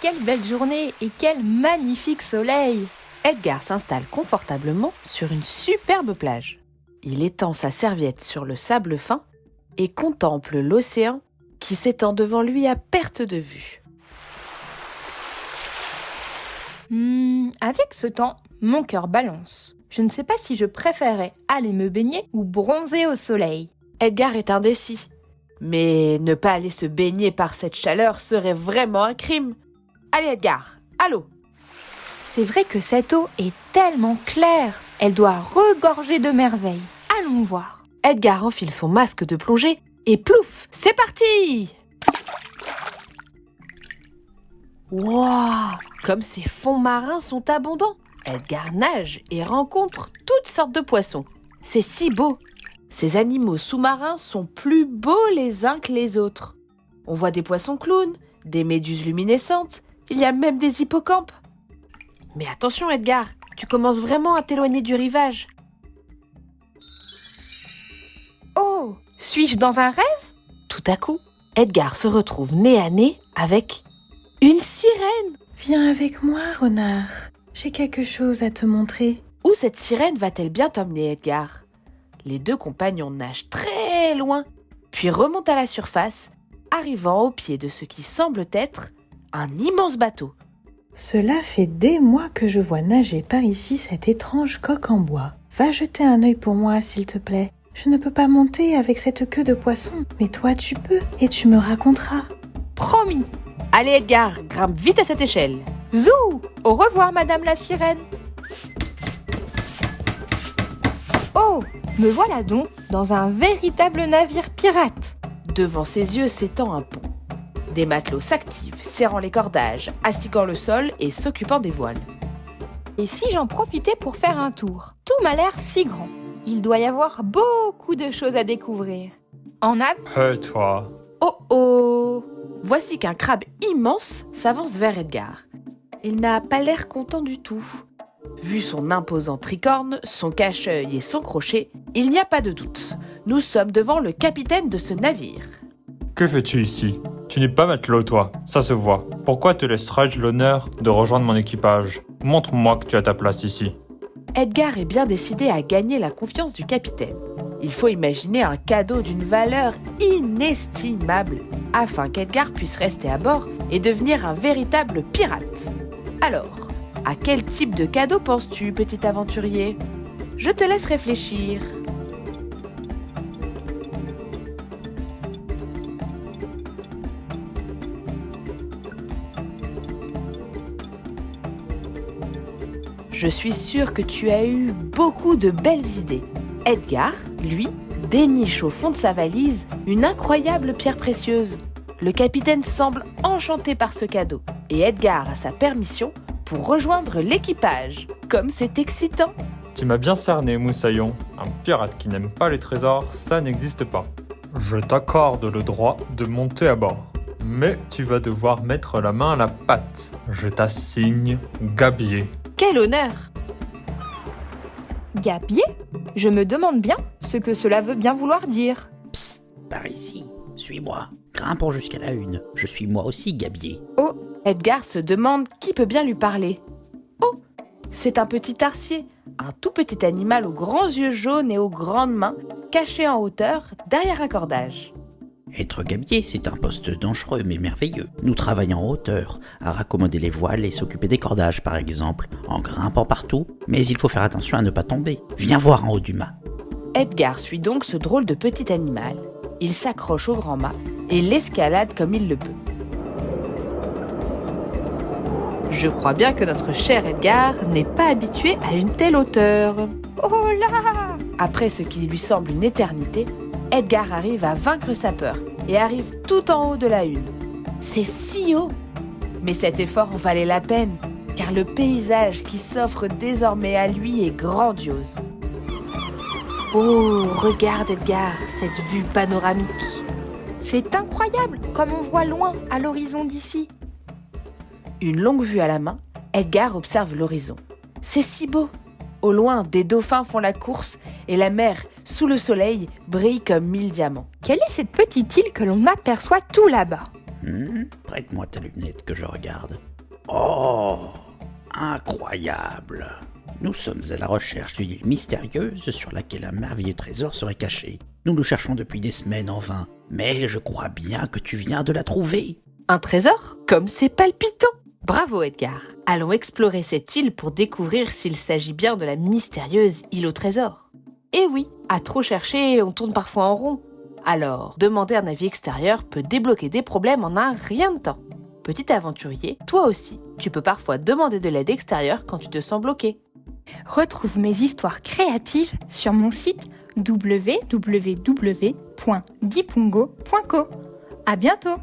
quelle belle journée et quel magnifique soleil! Edgar s'installe confortablement sur une superbe plage. Il étend sa serviette sur le sable fin et contemple l'océan qui s'étend devant lui à perte de vue. Avec ce temps, mon cœur balance. Je ne sais pas si je préférais aller me baigner ou bronzer au soleil. Edgar est indécis. Mais ne pas aller se baigner par cette chaleur serait vraiment un crime. Allez Edgar, à l'eau! C'est vrai que cette eau est tellement claire. Elle doit regorger de merveilles. Allons voir. Edgar enfile son masque de plongée et plouf, c'est parti! Wouah! Comme ces fonds marins sont abondants! Edgar nage et rencontre toutes sortes de poissons. C'est si beau! Ces animaux sous-marins sont plus beaux les uns que les autres. On voit des poissons clowns, des méduses luminescentes, il y a même des hippocampes. Mais attention Edgar, tu commences vraiment à t'éloigner du rivage. Oh, suis-je dans un rêve? Tout à coup, Edgar se retrouve nez à nez avec une sirène. Viens avec moi, renard. J'ai quelque chose à te montrer. Où cette sirène va-t-elle bien t'emmener, Edgar? Les deux compagnons nagent très loin, puis remontent à la surface, arrivant au pied de ce qui semble être un immense bateau. Cela fait des mois que je vois nager par ici cette étrange coque en bois. Va jeter un œil pour moi, s'il te plaît. Je ne peux pas monter avec cette queue de poisson, mais toi tu peux, et tu me raconteras. Promis! Allez Edgar, grimpe vite à cette échelle. Zou! Au revoir, madame la sirène. Oh! Me voilà donc dans un véritable navire pirate. Devant ses yeux s'étend un pont. Des matelots s'activent, serrant les cordages, astiquant le sol et s'occupant des voiles. Et si j'en profitais pour faire un tour? Tout m'a l'air si grand. Il doit y avoir beaucoup de choses à découvrir. En avant. Toi. Oh oh! Voici qu'un crabe immense s'avance vers Edgar. Il n'a pas l'air content du tout. Vu son imposant tricorne, son cache-œil et son crochet, il n'y a pas de doute. Nous sommes devant le capitaine de ce navire. Que fais-tu ici? Tu n'es pas matelot, toi, ça se voit. Pourquoi te laisserais-je l'honneur de rejoindre mon équipage? Montre-moi que tu as ta place ici. Edgar est bien décidé à gagner la confiance du capitaine. Il faut imaginer un cadeau d'une valeur inestimable afin qu'Edgar puisse rester à bord et devenir un véritable pirate. Alors, à quel type de cadeau penses-tu, petit aventurier? Je te laisse réfléchir. Je suis sûre que tu as eu beaucoup de belles idées. Edgar, lui, déniche au fond de sa valise une incroyable pierre précieuse. Le capitaine semble enchanté par ce cadeau et Edgar a sa permission pour rejoindre l'équipage. Comme c'est excitant! Tu m'as bien cerné, Moussaillon. Un pirate qui n'aime pas les trésors, ça n'existe pas. Je t'accorde le droit de monter à bord. Mais tu vas devoir mettre la main à la pâte. Je t'assigne gabier. Quel honneur! Gabier? Je me demande bien ce que cela veut bien vouloir dire. Psst, par ici, suis-moi. Grimpons jusqu'à la une. Je suis moi aussi gabier. Oh, Edgar se demande qui peut bien lui parler. Oh, c'est un petit tarsier, un tout petit animal aux grands yeux jaunes et aux grandes mains, caché en hauteur derrière un cordage. Être gabier, c'est un poste dangereux mais merveilleux. Nous travaillons en hauteur, à raccommoder les voiles et s'occuper des cordages par exemple, en grimpant partout, mais il faut faire attention à ne pas tomber. Viens voir en haut du mât. Edgar suit donc ce drôle de petit animal. Il s'accroche au grand mât et l'escalade comme il le peut. Je crois bien que notre cher Edgar n'est pas habitué à une telle hauteur. Oh là! Après ce qui lui semble une éternité, Edgar arrive à vaincre sa peur et arrive tout en haut de la hune. C'est si haut! Mais cet effort en valait la peine, car le paysage qui s'offre désormais à lui est grandiose. Oh, regarde Edgar, cette vue panoramique. C'est incroyable comme on voit loin à l'horizon d'ici. Une longue vue à la main, Edgar observe l'horizon. C'est si beau! Au loin, des dauphins font la course et la mer, sous le soleil, brille comme 1000 diamants. Quelle est cette petite île que l'on aperçoit tout là-bas? Prête-moi ta lunette que je regarde. Oh, incroyable! Nous sommes à la recherche d'une île mystérieuse sur laquelle un merveilleux trésor serait caché. Nous le cherchons depuis des semaines en vain, mais je crois bien que tu viens de la trouver. Un trésor? Comme c'est palpitant! Bravo Edgar! Allons explorer cette île pour découvrir s'il s'agit bien de la mystérieuse île au trésor. Eh oui, à trop chercher, on tourne parfois en rond. Alors, demander un avis extérieur peut débloquer des problèmes en un rien de temps. Petit aventurier, toi aussi, tu peux parfois demander de l'aide extérieure quand tu te sens bloqué. Retrouve mes histoires créatives sur mon site www.dipongo.co. À bientôt!